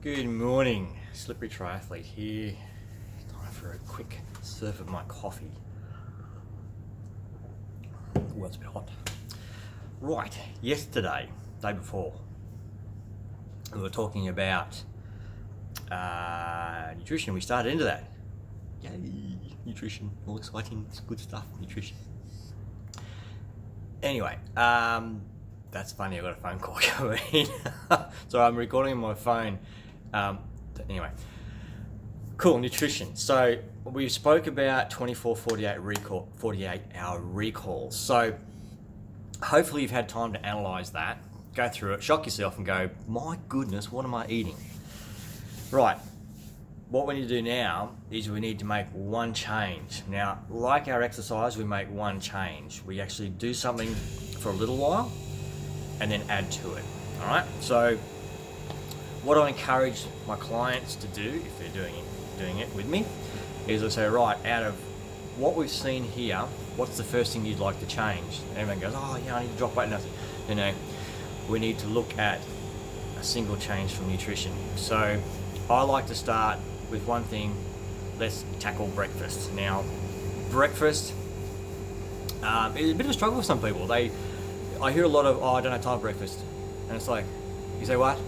Good morning, Slippery Triathlete here. Time for a quick surf of my coffee. Well, it's a bit hot. Right, yesterday, day before, we were talking about nutrition. We started into that. Yay, nutrition, all exciting, it's good stuff, nutrition. Anyway, that's funny, I got a phone call coming in. So I'm recording on my phone. Anyway, cool, nutrition. So we spoke about 24, 48 hour recalls. So hopefully you've had time to analyze that, go through it, shock yourself and go, my goodness, what am I eating? Right, what we need to do now is we need to make one change. Now, like our exercise, we make one change. We actually do something for a little while and then add to it, all right? So what I encourage my clients to do, if they're doing it with me, is I say, right, out of what we've seen here, what's the first thing you'd like to change? And everyone goes, oh yeah, I need to drop weight. No, we need to look at a single change from nutrition. So I like to start with one thing. Let's tackle breakfast. Now, breakfast is a bit of a struggle for some people. I hear a lot of, oh, I don't have time for breakfast. And it's like, you say what?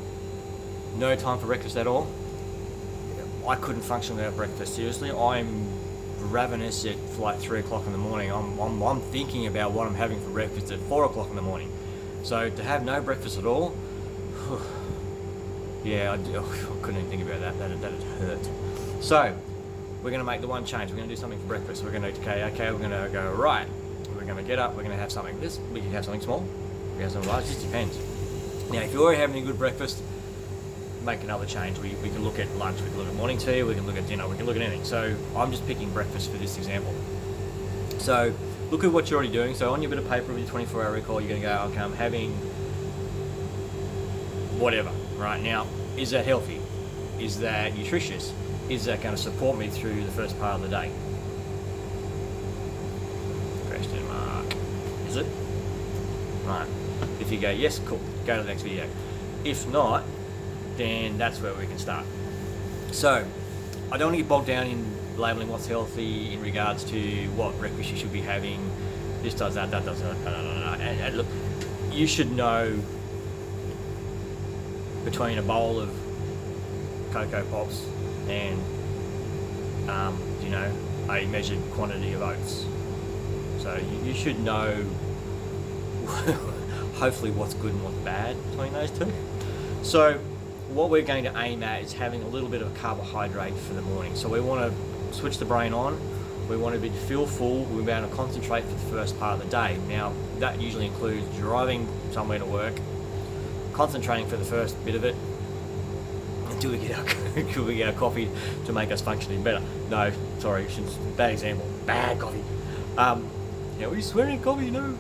No time for breakfast at all? I couldn't function without breakfast. Seriously, I'm ravenous at like 3 o'clock in the morning. I'm thinking about what I'm having for breakfast at 4 o'clock in the morning. So to have no breakfast at all, yeah, I couldn't even think about that. That'd hurt. So we're going to make the one change. We're going to do something for breakfast. We're going to okay. We're going to go right. We're going to get up. We're going to have something. We can have something small. We can have something large. It just depends. Now, if you're already having a good breakfast, make another change. We can look at lunch, we can look at morning tea, we can look at dinner, we can look at anything. So I'm just picking breakfast for this example. So look at what you're already doing. So on your bit of paper with your 24-hour recall, you're going to go, okay, I'm having whatever. Right now, is that healthy? Is that nutritious? Is that going to support me through the first part of the day? Question mark. Is it? Right. If you go yes, cool, go to the next video. If not, then that's where we can start. So I don't want to get bogged down in labeling what's healthy in regards to what breakfast you should be having. This does that does that. And look, you should know between a bowl of Cocoa Pops and a measured quantity of oats. So you should know hopefully what's good and what's bad between those two. So what we're going to aim at is having a little bit of a carbohydrate for the morning. So we want to switch the brain on. We want to feel full. We want to concentrate for the first part of the day. Now, that usually includes driving somewhere to work, concentrating for the first bit of it, until we get our coffee to make us functioning better. No, sorry, bad example. Bad coffee. We're swearing coffee, no.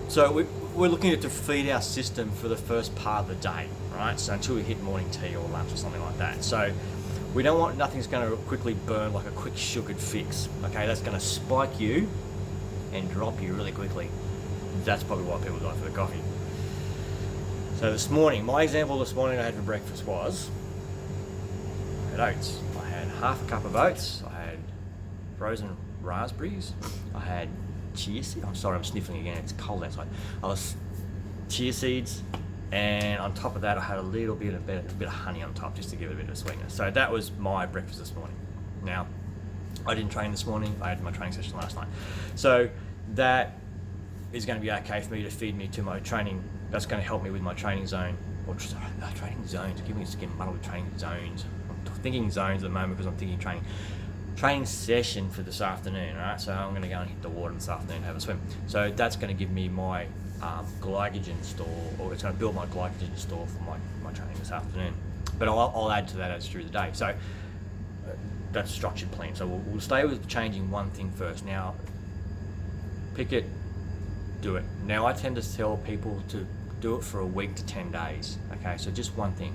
So we're looking to feed our system for the first part of the day, right? So until we hit morning tea or lunch or something like that. So we don't want nothing's going to quickly burn like a quick sugared fix. Okay, that's going to spike you and drop you really quickly. That's probably why people die for the coffee. So this morning, my example this morning I had for breakfast was I had oats. I had half a cup of oats. I had frozen raspberries. I had chia seeds. I'm sorry, I'm sniffling again. It's cold outside. Chia seeds, and on top of that, I had a little bit of honey on top just to give it a bit of sweetness. So that was my breakfast this morning. Now, I didn't train this morning. I had my training session last night. So that is going to be okay for me to feed me to my training. That's going to help me with my training zone. Or training zones. Giving us getting muddled with training zones. I'm thinking zones at the moment because I'm thinking training session for this afternoon, right? So I'm going to go and hit the water this afternoon and have a swim. So that's going to give me my glycogen store, or it's going to build my glycogen store for my training this afternoon. But I'll add to that as through the day. So that's a structured plan. So we'll stay with changing one thing first. Now, pick it, do it. Now I tend to tell people to do it for a week to 10 days. Okay, so just one thing.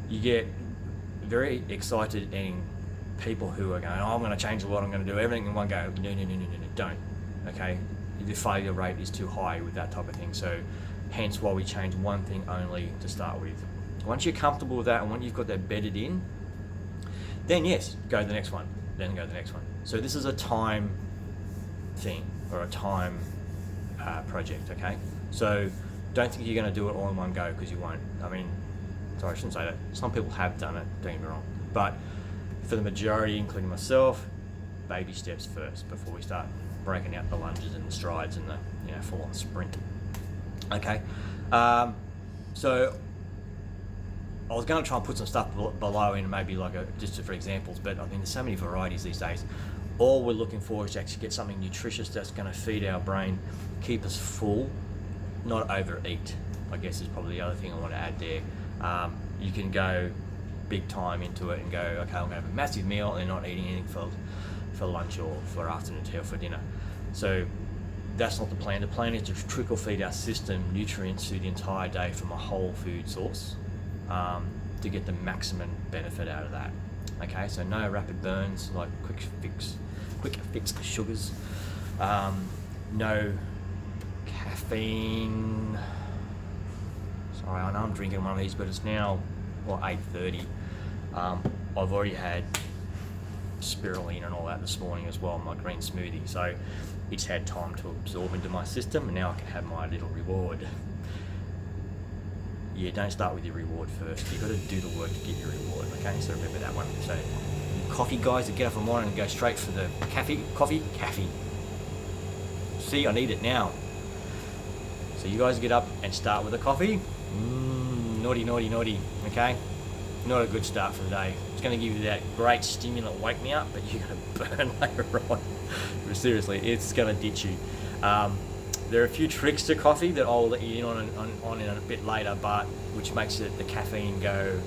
You get very excited and people who are going, oh, I'm going to change a lot, I'm going to do everything in one go. No, don't. Okay, the failure rate is too high with that type of thing. So hence why we change one thing only to start with. Once you're comfortable with that and when you've got that bedded in, then yes, go to the next one, then go to the next one. So this is a time thing or a time project, okay? So don't think you're going to do it all in one go, because you won't. I mean, sorry, I shouldn't say that. Some people have done it, don't get me wrong. But for the majority, including myself, baby steps first before we start breaking out the lunges and the strides and the full-on sprint. Okay, so I was going to try and put some stuff below in maybe like just for examples, but I mean there's so many varieties these days. All we're looking for is to actually get something nutritious that's going to feed our brain, keep us full, not overeat, I guess is probably the other thing I want to add there. You can go big time into it and go, okay, I'm going to have a massive meal and not eating anything for lunch or for afternoon tea or for dinner. So that's not the plan. The plan is to trickle feed our system nutrients through the entire day from a whole food source to get the maximum benefit out of that. Okay, so no rapid burns like quick fix sugars, no caffeine. Sorry, I know I'm drinking one of these, but it's now 8:30. I've already had spirulina and all that this morning as well, my green smoothie, so it's had time to absorb into my system, and now I can have my little reward. Yeah, don't start with your reward first. You've got to do the work to get your reward, okay? So remember that one. So coffee guys that get up in the morning and go straight for the coffee. See, I need it now. So you guys get up and start with a coffee. Naughty, okay? Not a good start for the day. It's going to give you that great stimulant wake me up, but you're going to burn later on. Seriously, it's going to ditch you. There are a few tricks to coffee that I'll let you in on in a bit later, but which makes the caffeine go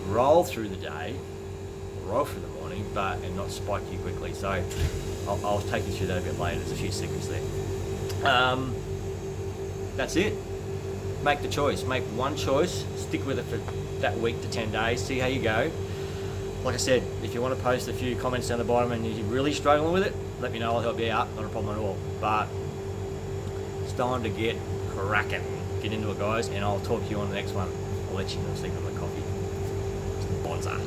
roll through the day, roll through the morning, and not spike you quickly. So I'll take you through that a bit later. There's a few secrets there. That's it. Make the choice. Make one choice. Stick with it for that week to 10 days. See how you go. Like I said, if you want to post a few comments down the bottom and you're really struggling with it, let me know. I'll help you out. Not a problem at all. But it's time to get cracking. Get into it, guys, and I'll talk to you on the next one. I'll let you know the secret on the coffee. It's the bonza.